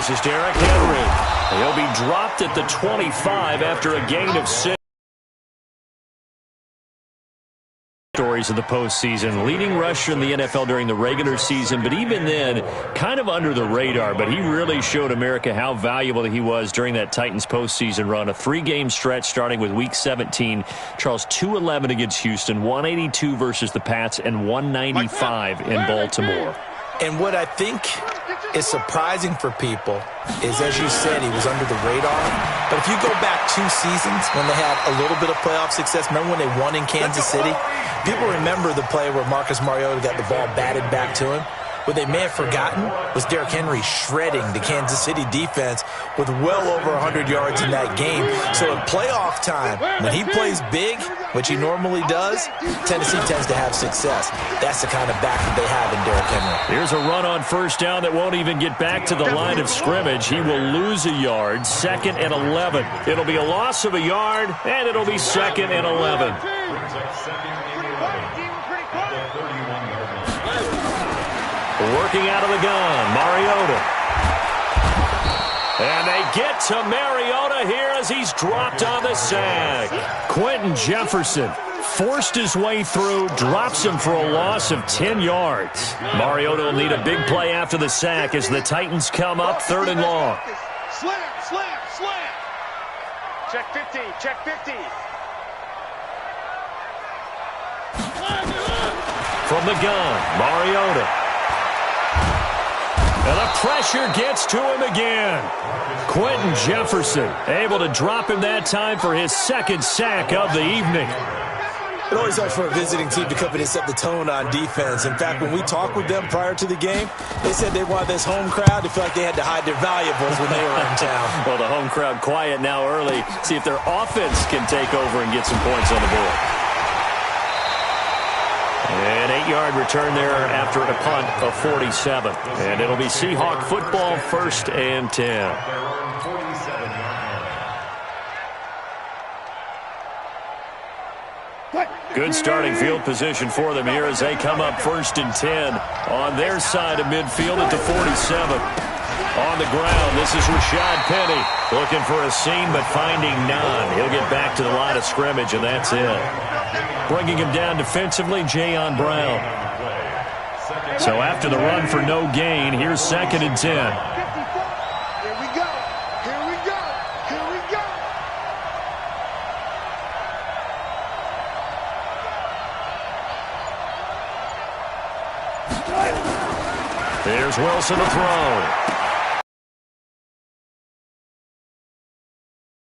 This is Derrick Henry. He'll be dropped at the 25 after a gain of 6. Stories of the postseason. Leading rusher in the NFL during the regular season, but even then, kind of under the radar. But he really showed America how valuable he was during that Titans postseason run. A 3-game stretch starting with Week 17. Charles, 211 against Houston, 182 versus the Pats, and 195 in Baltimore. And what I think is surprising for people is, as you said, he was under the radar. But if you go back 2 seasons when they had a little bit of playoff success, remember when they won in Kansas City? People remember the play where Marcus Mariota got the ball batted back to him. What they may have forgotten was Derrick Henry shredding the Kansas City defense with well over 100 yards in that game. So at playoff time, when he plays big, which he normally does, Tennessee tends to have success. That's the kind of back that they have in Derrick Henry. Here's a run on first down that won't even get back to the line of scrimmage. He will lose a yard, 2nd and 11. It'll be a loss of a yard, and it'll be 2nd and 11. Working out of the gun, Mariota. And they get to Mariota here as he's dropped on the sack. Quentin Jefferson forced his way through, drops him for a loss of 10 yards. Mariota will need a big play after the sack as the Titans come up 3rd and long. Slam, slam, slam. Check 50, check 50. From the gun, Mariota. And the pressure gets to him again. Quentin Jefferson able to drop him that time for his 2nd sack of the evening. It always helps for a visiting team to come in and set the tone on defense. In fact, when we talked with them prior to the game, they said they wanted this home crowd to feel like they had to hide their valuables when they were in town. Well, the home crowd quiet now early. See if their offense can take over and get some points on the board. An 8-yard return there after a punt of 47. And it'll be Seahawk football, 1st and 10. Good starting field position for them here as they come up 1st and 10 on their side of midfield at the 47. On the ground, this is Rashad Penny looking for a seam but finding none. He'll get back to the line of scrimmage, and that's it. Bringing him down defensively, Jayon Brown. So after the run for no gain, here's 2nd and 10. Here we go. Here we go. Here we go. There's Wilson to throw.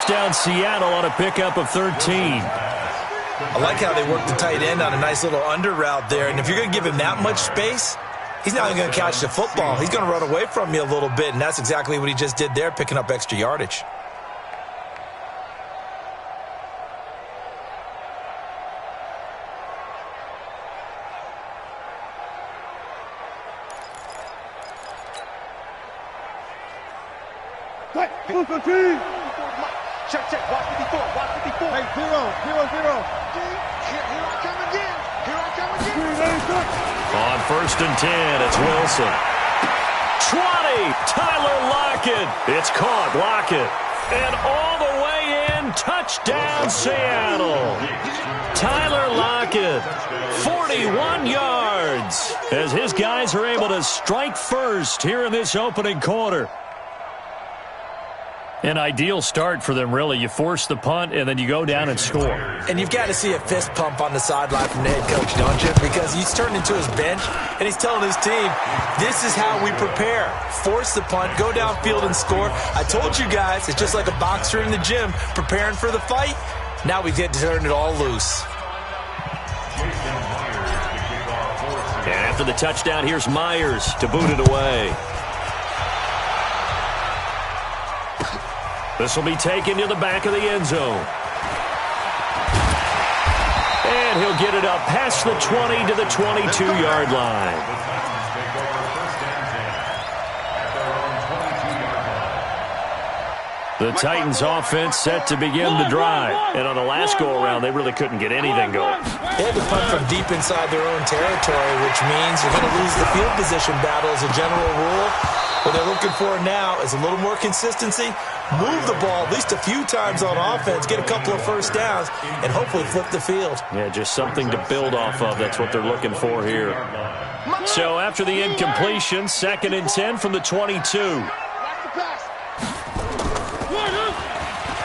Down Seattle on a pickup of 13. I like how they work the tight end on a nice little under route there. And if you're going to give him that much space, he's not even going to catch the football. He's going to run away from you a little bit, and that's exactly what he just did there, picking up extra yardage. Check, check. Watch 54. Watch 54. Hey, 0, 0, 0. Here I come again. Here I come again. On 1st and 10, it's Wilson. 20, Tyler Lockett. It's caught, Lockett. And all the way in, touchdown Seattle. Tyler Lockett, 41 yards, as his guys are able to strike first here in this opening quarter. An ideal start for them, really. You force the punt, and then you go down and score. And you've got to see a fist pump on the sideline from the head coach, don't you? Because he's turned into his bench, and he's telling his team, this is how we prepare. Force the punt, go downfield and score. I told you guys, it's just like a boxer in the gym preparing for the fight. Now we get to turn it all loose. And after the touchdown, here's Myers to boot it away. This will be taken to the back of the end zone. And he'll get it up past the 20 to the 22-yard line. The Titans offense set to begin the drive. And on the last go-around, they really couldn't get anything going. They had to punt from deep inside their own territory, which means you're going to lose the field position battle as a general rule. What they're looking for now is a little more consistency, move the ball at least a few times on offense, get a couple of first downs, and hopefully flip the field. Yeah, just something to build off of. That's what they're looking for here. So after the incompletion, 2nd and 10 from the 22.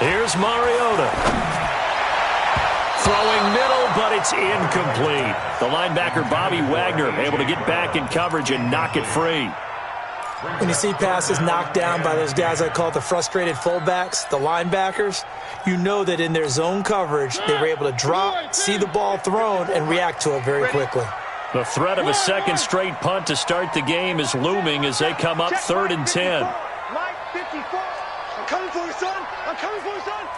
Here's Mariota. Throwing middle, but it's incomplete. The linebacker, Bobby Wagner, able to get back in coverage and knock it free. When you see passes knocked down by those guys I call the frustrated fullbacks, the linebackers, you know that in their zone coverage, they were able to drop, see the ball thrown, and react to it very quickly. The threat of a second straight punt to start the game is looming as they come up 3rd and 10. Line 54. I'm coming for you, son. I'm coming for you, son.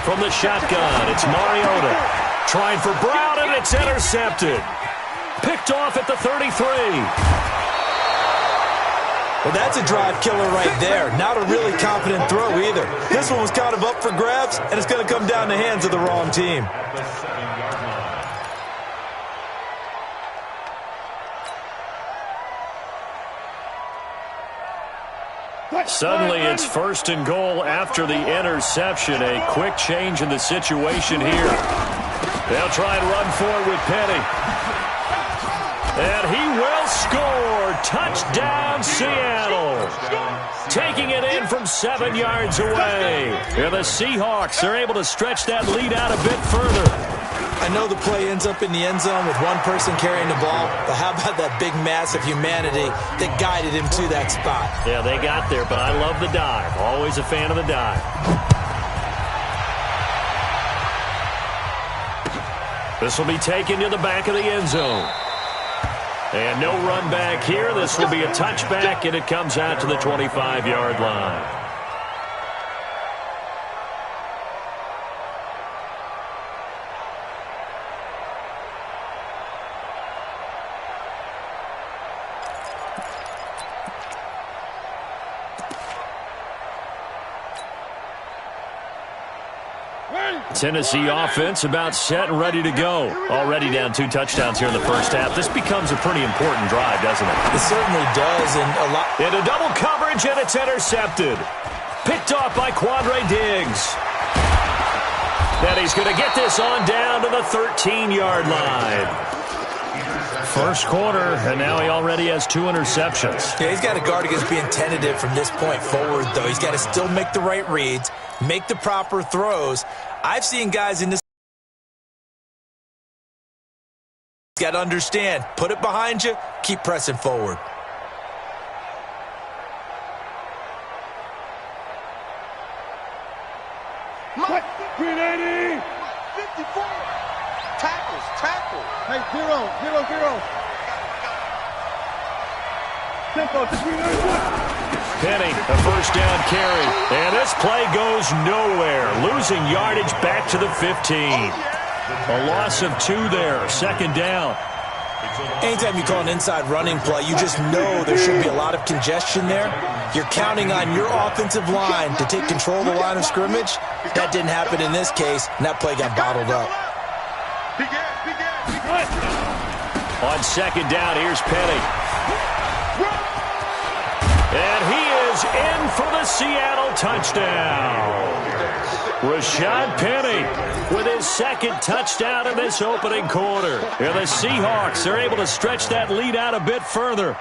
From the shotgun, it's Mariota. Trying for Brown, and it's intercepted. Picked off at the 33. Well, that's a drive killer right there. Not a really confident throw either. This one was kind of up for grabs, and it's going to come down the hands of the wrong team. Suddenly, it's 1st and goal after the interception. A quick change in the situation here. They'll try and run forward with Penny. And he will score. Touchdown, Seattle. Taking it in from 7 yards away. And the Seahawks are able to stretch that lead out a bit further. I know the play ends up in the end zone with one person carrying the ball, but how about that big mass of humanity that guided him to that spot? Yeah, they got there, but I love the dive. Always a fan of the dive. This will be taken to the back of the end zone. And no run back here. This will be a touchback, and it comes out to the 25-yard line. Tennessee offense about set and ready to go. Already down 2 touchdowns here in the first half. This becomes a pretty important drive, doesn't it? It certainly does. And a lot. Into double coverage, and it's intercepted. Picked off by Quandre Diggs. And he's going to get this on down to the 13-yard line. First quarter, and now he already has 2 interceptions. Yeah, he's got to guard against being tentative from this point forward, though. He's got to still make the right reads, make the proper throws. I've seen guys in this. Got to understand, put it behind you, keep pressing forward. Mike, 380. 54. Tackles. Hey, 0. Tempo to 391. Penny, a first down carry. And this play goes nowhere. Losing yardage back to the 15. A loss of 2 there. 2nd down. Anytime you call an inside running play, you just know there should be a lot of congestion there. You're counting on your offensive line to take control of the line of scrimmage. That didn't happen in this case, and that play got bottled up. On 2nd down, here's Penny. And he is in for the Seattle touchdown. Rashad Penny with his 2nd touchdown in this opening quarter. And the Seahawks are able to stretch that lead out a bit further.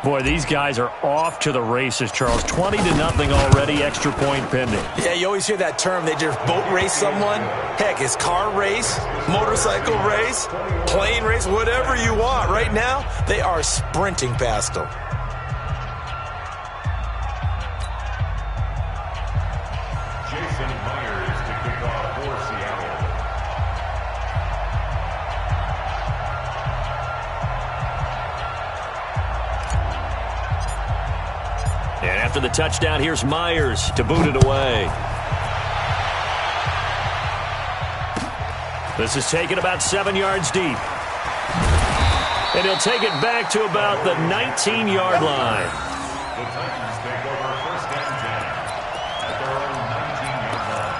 Boy, these guys are off to the races, Charles. 20-0 already, extra point pending. Yeah, you always hear that term. They just boat race someone. Heck, it's car race, motorcycle race, plane race, whatever you want. Right now, they are sprinting past them. Jason Myers to kick off for Seattle. And after the touchdown, here's Myers to boot it away. This is taken about 7 yards deep. And he'll take it back to about the 19-yard line. The Titans take over first and 10 at their own 19-yard line.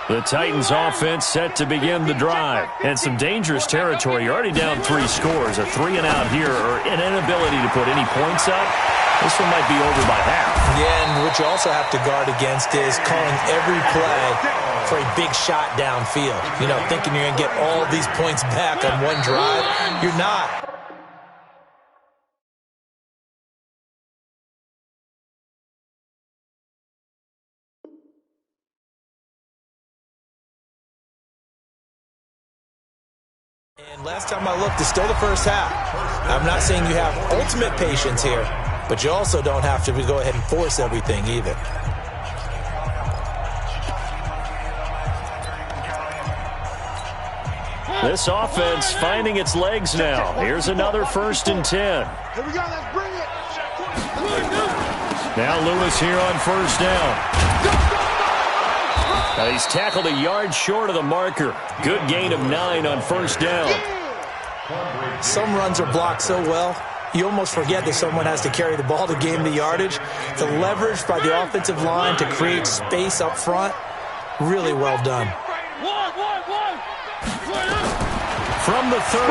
The Titans offense set to begin the drive. And some dangerous territory. You're already down 3 scores. A 3-and-out here or an inability to put any points up. This one might be over by half. Yeah, and what you also have to guard against is calling every play for a big shot downfield. You know, thinking you're going to get all these points back on one drive. You're not. And last time I looked, it's still the first half. I'm not saying you have ultimate patience here, but you also don't have to go ahead and force everything either. This offense finding its legs now. Here's another 1st and 10. Here we go, let's bring it. Now Lewis here on 1st down. Now he's tackled a yard short of the marker. Good gain of 9 on 1st down. Some runs are blocked so well, you almost forget that someone has to carry the ball to gain the yardage. The leverage by the offensive line to create space up front, really well done. From the 38,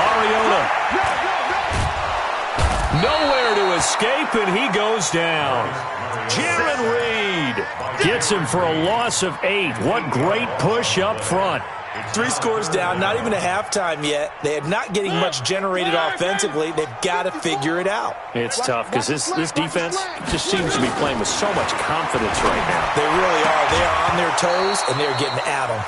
Mariota. Nowhere to escape, and he goes down. Jaron Reed gets him for a loss of 8. What great push up front. 3 scores down, not even a halftime yet. They are not getting much generated offensively. They've got to figure it out. It's tough because this defense just seems to be playing with so much confidence right now. They really are. They are on their toes, and they're getting at them.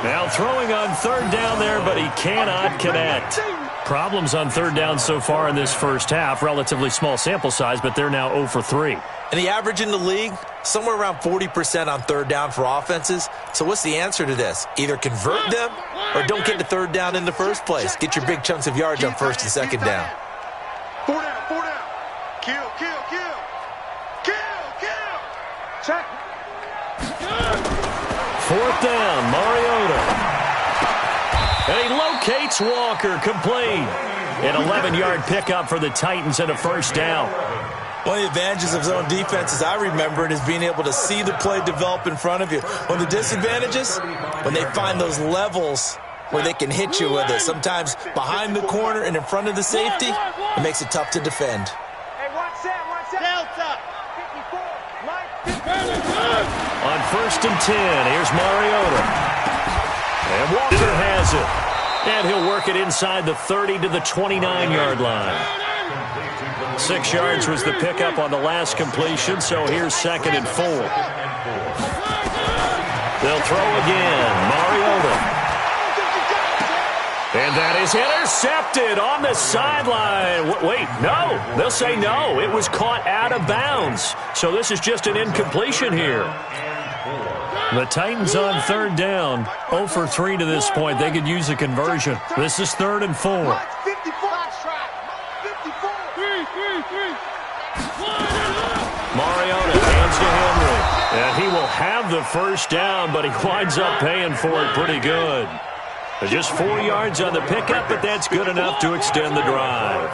Now throwing on 3rd down there, but he cannot connect. Problems on 3rd down so far in this first half. Relatively small sample size, but they're now 0 for 3. And the average in the league, somewhere around 40% on 3rd down for offenses. So what's the answer to this? Either convert them or don't get to 3rd down in the first place. Get your big chunks of yards on 1st and 2nd down. 4 down, 4 down. Kill. Check. 4th down, Mariota. And he locates Walker, complete. An 11-yard pickup for the Titans and a 1st down. One of the advantages of zone defense, as I remember it, is being able to see the play develop in front of you. One of the disadvantages, when they find those levels where they can hit you with it, sometimes behind the corner and in front of the safety, it makes it tough to defend. Hey, watch that. Delta. 54. On 1st and 10, here's Mariota. And Walker has it. And he'll work it inside the 30 to the 29-yard line. 6 yards was the pickup on the last completion, so here's 2nd and 4. They'll throw again. Mariota. And that is intercepted on the sideline. Wait, no. They'll say no. It was caught out of bounds. So this is just an incompletion here. The Titans on 3rd down. 0 for 3 to this point. They could use a conversion. This is 3rd and 4. Mariota hands to Henry. And he will have the 1st down, but he winds up paying for it pretty good. Just 4 yards on the pickup, but that's good enough to extend the drive.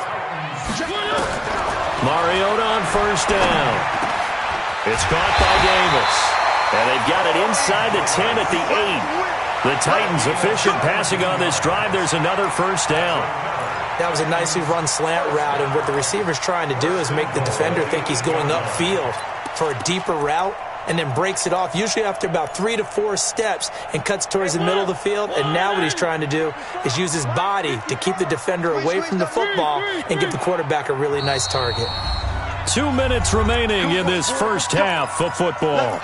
Mariota on 1st down. It's caught by Davis. And they've got it inside the 10 at the 8. The Titans efficient passing on this drive. There's another 1st down. That was a nicely run slant route, and what the receiver's trying to do is make the defender think he's going upfield for a deeper route and then breaks it off, usually after about 3 to 4 steps, and cuts towards the middle of the field. And now what he's trying to do is use his body to keep the defender away from the football and give the quarterback a really nice target. 2 minutes remaining in this first half of football.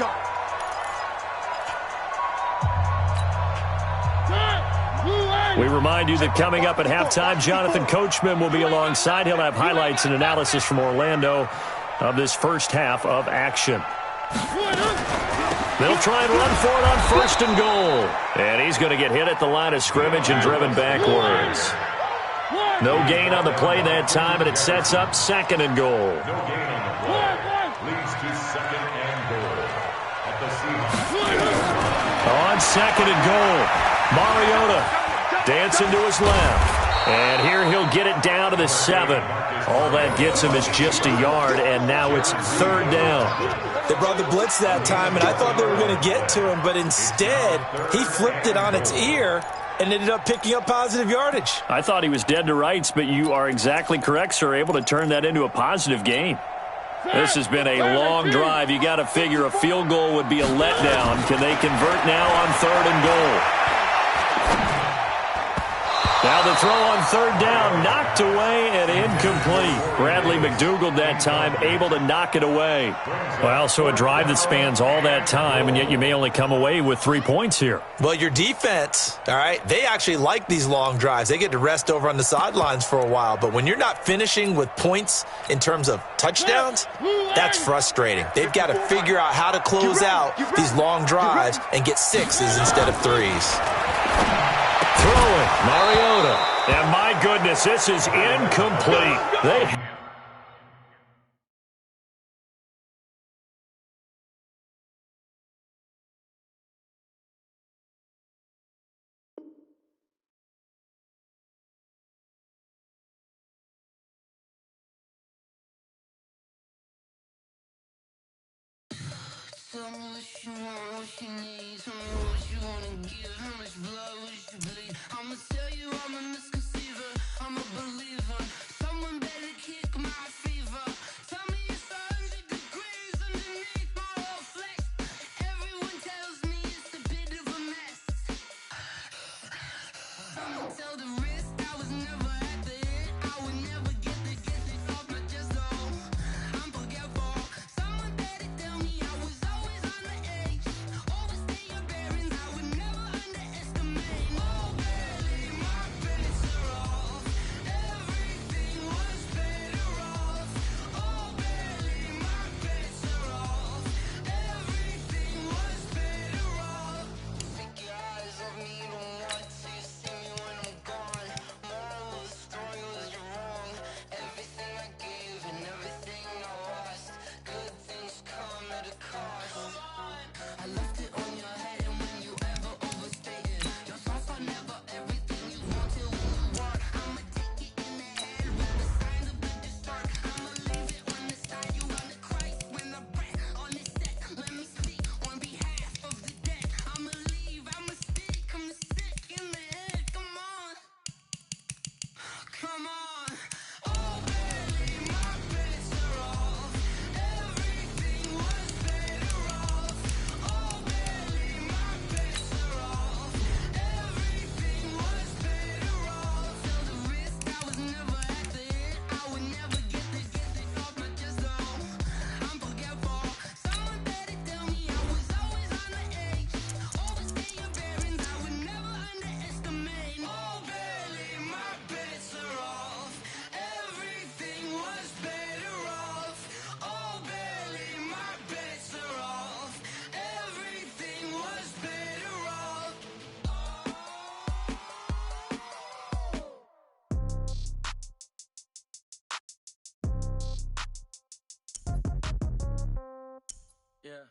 We remind you that coming up at halftime, Jonathan Coachman will be alongside. He'll have highlights and analysis from Orlando of this first half of action. They'll try and run for it on 1st and goal. And he's going to get hit at the line of scrimmage and driven backwards. No gain on the play that time, and it sets up 2nd and goal. No gain on the play. Leads to 2nd and goal. At the Seahawks. On 2nd and goal, Mariota dancing to his left. And here he'll get it down to the 7. All that gets him is just a yard, and now it's 3rd down. They brought the blitz that time, and I thought they were going to get to him, but instead, he flipped it on its ear and ended up picking up positive yardage. I thought he was dead to rights, but you are exactly correct, sir, able to turn that into a positive gain. This has been a long drive. You got to figure a field goal would be a letdown. Can they convert now on 3rd and goal? Now the throw on 3rd down, knocked away and incomplete. Bradley McDougald that time able to knock it away. Well, so a drive that spans all that time, and yet you may only come away with 3 points here. Well, your defense, all right, they actually like these long drives. They get to rest over on the sidelines for a while. But when you're not finishing with points in terms of touchdowns, that's frustrating. They've got to figure out how to close out these long drives and get 6s instead of 3s. Throwing, Mariota. And my goodness, this is incomplete. They... Tell me what you want, what you need. Tell me what you wanna give. How much blood would you bleed? I'ma tell you I'm a misconceiver. I'm a believer. Someone better kick my fever. Tell me it's 100 degrees underneath my whole flesh. Everyone tells me it's a bit of a mess. I'ma tell the risk I was never at the end. I would never get this off my chest though. I'm forgetful. Someone better tell me I was always on the edge. Overstay your bearings, I would never underestimate. Oh, barely, my bets are off. Everything was better off. Oh, barely, my bets are off. Everything was better off. Take your eyes off me, don't want to see me when I'm gone. Moral of the story was you're wrong. Everything I gave and everything I lost. Good things come at a cost. I left it on your head, and when you ever overstay it, your thoughts are never everything you want till when you want. I'ma take it in the head when the signs of the start. I'ma leave it on the side. You on the Christ when the breath on this set. Let me speak on behalf of the dead. I'ma leave, I'ma speak. I'm sick in the head. Come on, come on. Oh, barely, my bets are off. Everything was better off. Oh, barely, my bets are off. Everything was better off. Tell the risk I was never at the end. I would never get this off my chest though. I'm forgetful. Someone better tell me I was always on the edge. Overstay your bearings, I would never underestimate. Oh, barely, my bets are off. Everything was better off. Oh, barely, my bets are off. Everything was better off. Yeah.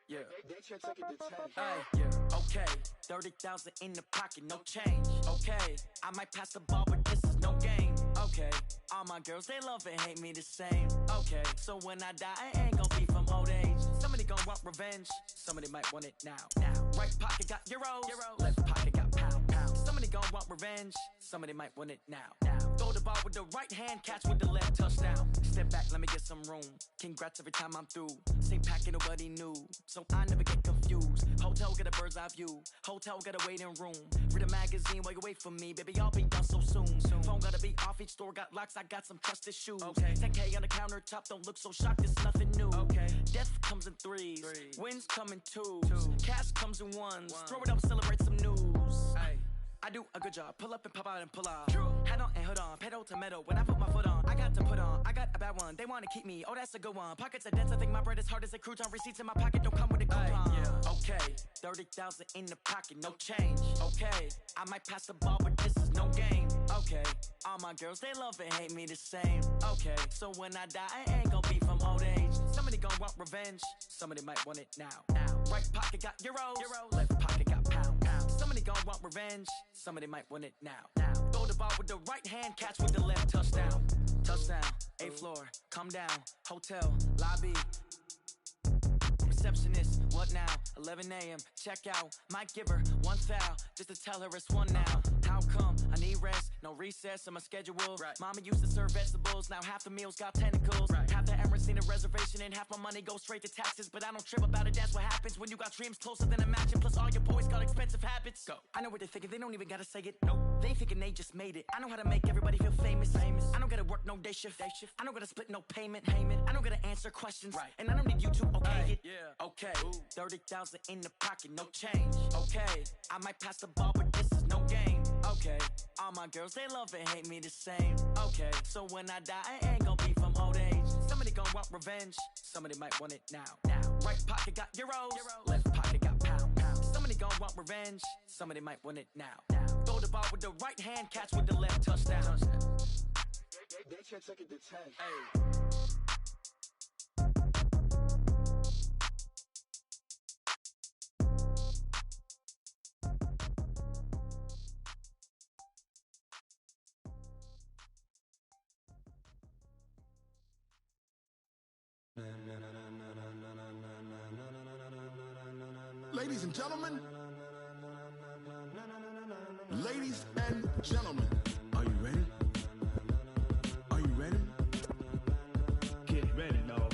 Yeah. Hey, yeah. Okay. 30,000 in the pocket, no change. Okay. I might pass the ball, but this is no game. Okay. All my girls, they love and hate me the same. Okay. So when I die, I ain't gon' be from old age. Somebody gon' want revenge. Somebody might want it now. Right pocket got euros. Left pocket got pound. Somebody gon' want revenge. Somebody might want it now. Throw the ball with the right hand, catch with the left, touchdown. Step back, let me get some room. Congrats every time I'm through. Same packet, nobody knew, so I never get confused. Hotel get a bird's eye view. Hotel got a waiting room. Read a magazine while you wait for me, baby. I'll be done so soon. Phone gotta be off. Each store got locks. I got some trusted shoes. Okay. 10K on the countertop. Don't look so shocked. It's nothing new. Okay. Death comes in threes. Wins come in twos. Cash comes in ones. Throw it up, celebrate some news. Ay. I do a good job. Pull up and pop out and pull off. Head on and hood on. Pedal to metal. When I put my foot on, I got to put on. I got a bad one. They want to keep me. Oh, that's a good one. Pockets are dense. I think my bread is hard as a crouton. Receipts in my pocket don't come with a coupon. Yeah. Okay. 30,000 in the pocket. No change. Okay. I might pass the ball, but this is no game. Okay. All my girls, they love and hate me the same. Okay. So when I die, I ain't gon' be from old age. Somebody gon' want revenge. Somebody might want it now. Right pocket got euros. Left pocket got pound. Somebody gon' want revenge. Somebody might want it now. Throw the ball with the right hand, catch with the left, touchdown. sound, 8th floor, come down, hotel, lobby. Receptionist, what now? 11 a.m., check out. Might give her one foul, just to tell her it's one now. How come? I need rest, no recess on my schedule. Right. Mama used to serve vegetables, now half the meals got tentacles. Right. Half the Emirates need a reservation and half my money goes straight to taxes. But I don't trip about it, that's what happens when you got dreams closer than imagine. Plus all your boys got expensive habits. Go. I know what they're thinking, they don't even gotta say it. Nope. They thinking they just made it. I know how to make everybody feel famous. I don't gotta work no day shift. I don't gotta split no payment. I don't gotta answer questions. Right. And I don't need you to okay it. Yeah. Okay, 30,000 in the pocket, no change. Okay, I might pass the ball, but this is no game. Okay, all my girls, they love and hate me the same. Okay, so when I die, I ain't gonna be from old age. Somebody gon' want revenge, somebody might want it now. Right pocket got euros, left pocket got pounds. Somebody gon' want revenge, somebody might want it now. Throw the ball with the right hand, catch with the left, touchdown. They can't take it to 10. Hey. Ladies and gentlemen, ladies and gentlemen, are you ready? Are you ready? Get ready, dog.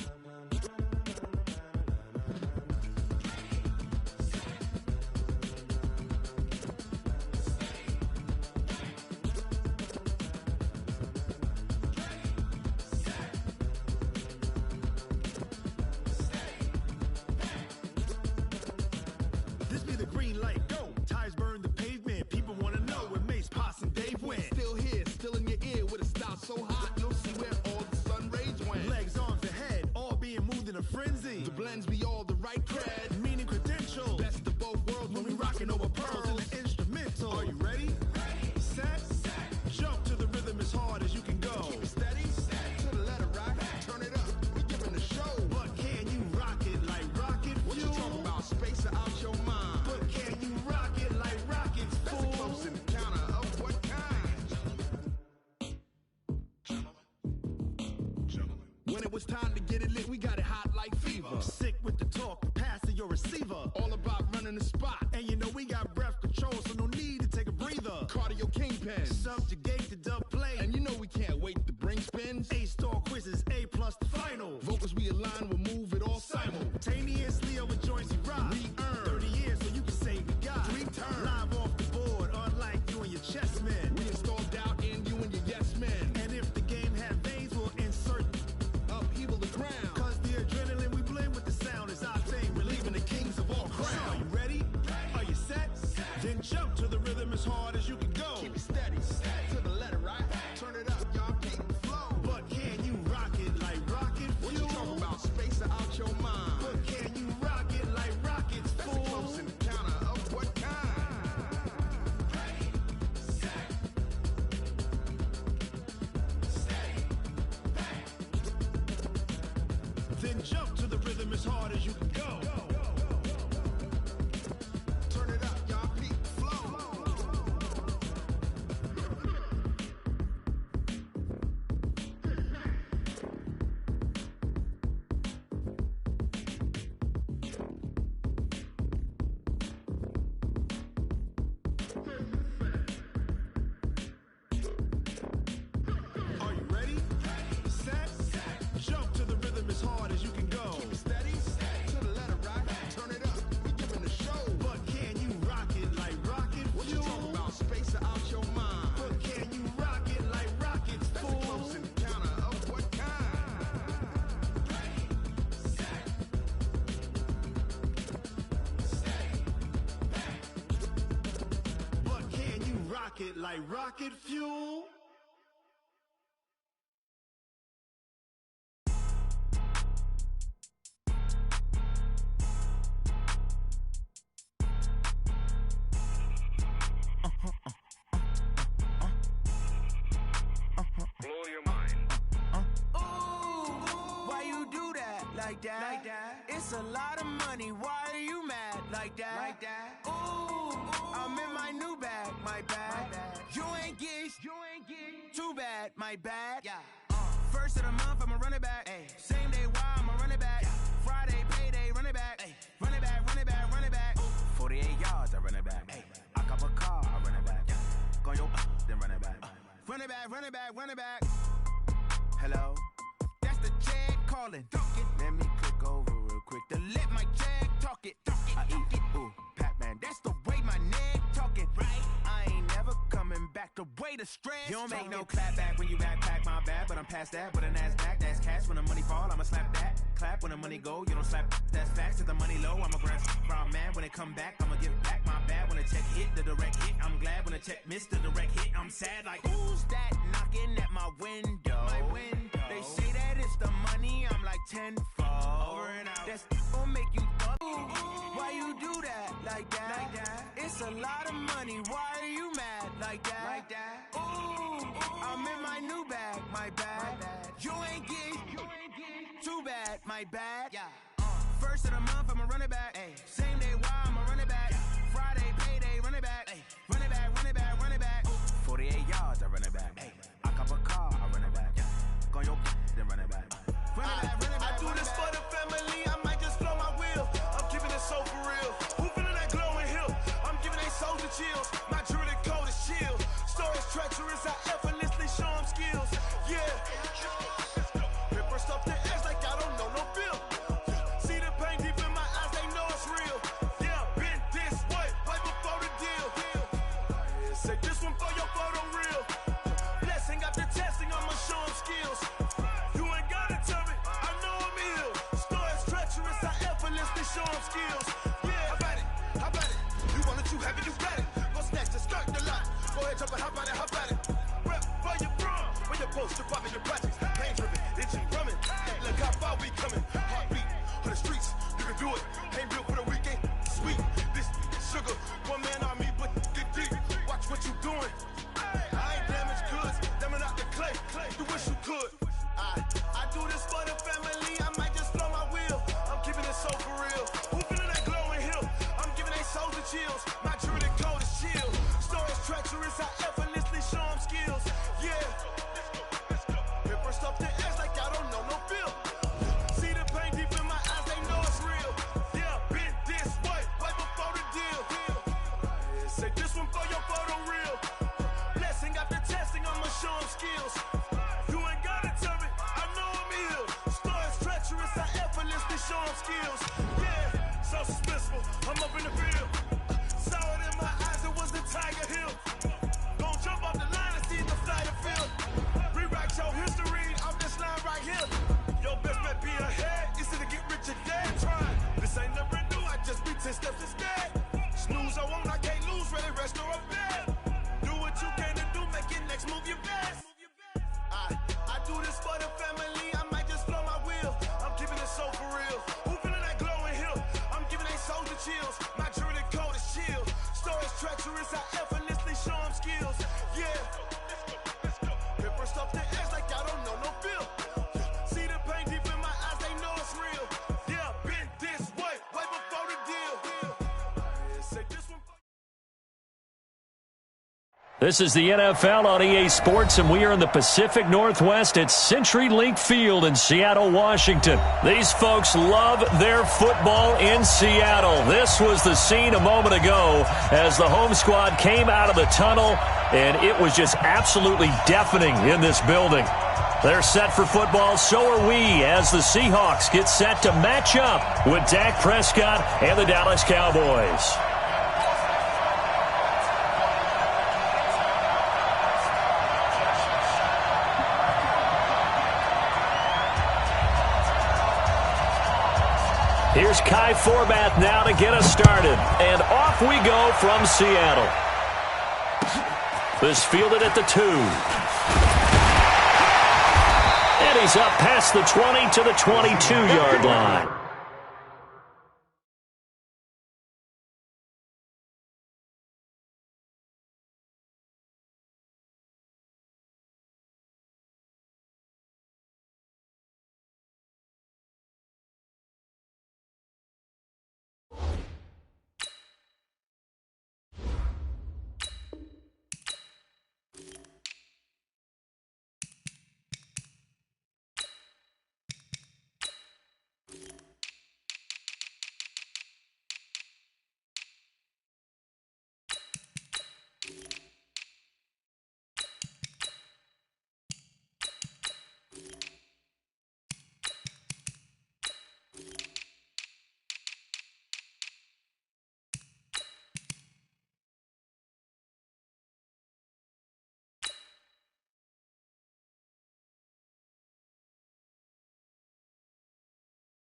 This be the green light, go. Tires burn the pavement. People want to know where Mace, Poss, and Dave went. Still here, still in your ear with a style so hot, you'll see where all the sun rays went. Legs, arms, and head, all being moved in a frenzy. The blends be all the right cred, meaning credentials. Best of both worlds when we rockin' over pearls and the instrumental. Are you ready? Set, jump to the rhythm as hard as you can go. Keep it steady, to the letter rock, turn it up, we giving the show. But can you rock it like rocket fuel? What you talking about, space out your mind? But can you rock it like rockets, fool? That's a close encounter of what kind? Gentlemen. When it was time to get it lit, we got it hot like fever. Sick with the talk, passing your receiver. All about running the spot. And you know we got breath control, so no need to take a breather. Cardio kingpin, subjugate the dub play. And you know we can't wait to bring spins. A-star quizzes, A+ the final. Vocals we align, we'll move it all simultaneously over joints we rock. We earn 30 years, so you can say we got 3 turns. Live off the board, unlike you and your chess men. We install doubt in you and your yes men. And if the game had veins, we'll insert upheaval the ground. Cause the adrenaline we blend with the sound is our thing, relieving the kings of all crowns. So are you ready? Are you set? Then jump to the rhythm as hard as you can go. Keep it steady, to the letter right. Turn it up, y'all keep the flow. But can you rock it like rocket fuel? What you talking about, space out your mind? But can you rock it like rockets, fool? That's a close encounter of what kind? Then jump to the rhythm as hard as you can go. Turn it up, y'all peak flow. Are you ready? Set, jump to the rhythm as hard as you can go. Keep it steady, to the letter rock. Turn it up, we giving the show. But can you rock it like rocket fuel? What you talking about, space out your mind? But can you rock it like rockets, fool? That's a close encounter of what kind? But can you rock it like rocket fuel? Blow your mind. Why you do that like that? Like that? It's a lot of money. Why are you mad like that? Like that? Ooh, I'm in my new bag. My bad. You ain't get. Too bad. My bad. Yeah. First of the month, I'ma run it back. Ay. Same day, why I'ma run it back. Friday, payday, run it back. Ay. Run it back, run it back, run it back. 48 yards, I run it back. Ay. I cop a car, I run it back. Go yo, then run it back. Run it back, run it back, run it back. Hello? That's the Jag calling. Let me click over real quick to let my Jag talk it. I eat it, ooh, Pac-Man. That's the way my neck talking. Right? I ain't never coming back. The way the stress. You don't make no clap back when you backpack, my bad. But I'm past that with a NASDAQ. That's cash. When the money fall, I'ma slap that. Clap when the money go. You don't slap. That's facts. If the money low, I'ma grab from man. When it come back, I'ma give back my bad. When the check hit, the direct hit. I'm glad when the check missed the direct hit. I'm sad like who's that knocking at my window? My window. They say that it's the money. I'm like tenfold. Over and out. That's gonna make you thought. Why you do that like that? Like that? It's a lot of money. Why are you mad like that? Like that? Ooh, I'm in my new bag. My bad. You ain't getting too bad. My bad. Yeah. First of the month, I'ma run it back. Ay. Same day, why I'ma run it back. Friday, payday, run it back. Ay. Run it back, run it back, run it back. 48 yards, I run it back. Ay. I cop a car, I run it back. Go yo, then run it back. Run it back, run it back. I do this for the family. I might just blow my wheel. I'm keeping it so for real. Who feeling that glowing hill? I'm giving they soldier chills. My jewelry code is chill. Stories treacherous, I effortlessly show them skills. Yeah. Ripper stuff the edge like I don't know no feel. See the pain deep in my eyes, they know it's real. Yeah, been this way, right before the deal. Say this one for your photo real. Blessing after testing, I'ma show them skills. You ain't gotta tell me, I know I'm ill. Stories treacherous, I effortlessly show them skills. Yeah, how about it? You want it, you have it, you got it. Go snatch the skirt, the lot. Go ahead, jump it, how about it? Rep for your bro, when you're supposed to pop in your projects. Pain driven, itching, drumming. Look how far we coming. Heartbeat on the streets, you can do it. Ain't real for the weekend, sweet. This sugar, one man army, but get deep. Watch what you doing. I ain't damaged goods, damn out the clay. You wish you could. I do this for the family. I might just blow my wheel. I'm keeping it so for real. Who feeling that glowing hill? I'm giving they soldier chills. My jewelry code is chill. Stories treacherous, I effortlessly show them skills. Yeah. Ripper stuff the edge like I don't know no feel. See the pain deep in my eyes, they know it's real. Yeah, been this way, right before the deal. Say this one for your photo real. Blessing after testing, I'ma show them skills. You ain't gotta tell me, I know I'm ill. Stories treacherous, I effortlessly show them skills. Yeah, so suspenseful, I'm up in the field. Saw it in my eyes, it was the Tiger Hill. Don't jump off the line and see the fly the field. Rewrite your history off this line right here. Your best bet be ahead, easy to get rich or dead. Trying, this ain't never new, I just be 10 steps instead. Snooze I won't, I can't lose, ready, rest or up bed. Do what you can to do, make it next move your best. I do this for the family, I might just blow my wheel. I'm keeping it so for real. Who feeling that glowing hill? I'm giving they soldier chills. My jewelry code is chill. Stories treacherous, I effortlessly show them skills. Yeah. Ripper stuff the edge like I don't know no feel. See the pain deep in my eyes, they know it's real. Yeah, been this way, right before the deal. Say this one. This is the NFL on EA Sports, and we are in the Pacific Northwest at CenturyLink Field in Seattle, Washington. These folks love their football in Seattle. This was the scene a moment ago as the home squad came out of the tunnel, and it was just absolutely deafening in this building. They're set for football, so are we, as the Seahawks get set to match up with Dak Prescott and the Dallas Cowboys. Here's Kai Forbath now to get us started. And off we go from Seattle. This fielded at the 2. And he's up past the 20 to the 22-yard line.